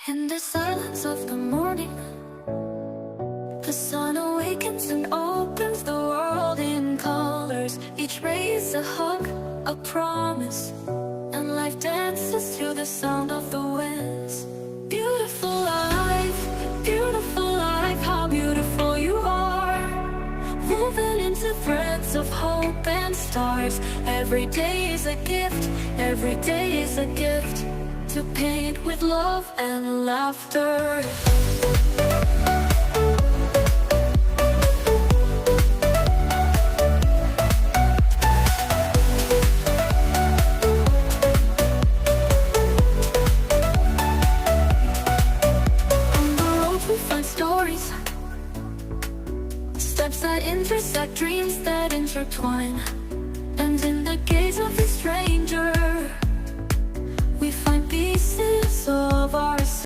In the silence of the morning, the sun awakens and opens the world in colors. Each ray is a hug, a promise, and life dances to the sound of the winds. Beautiful life, how beautiful you are, woven into threads of hope and stars. Every day is a gift, every day is a gift, to paint with love and laughter. On the road we find stories, steps that intersect, dreams that intertwine. And in the gaze of a stranger, we find pieces of ourselves.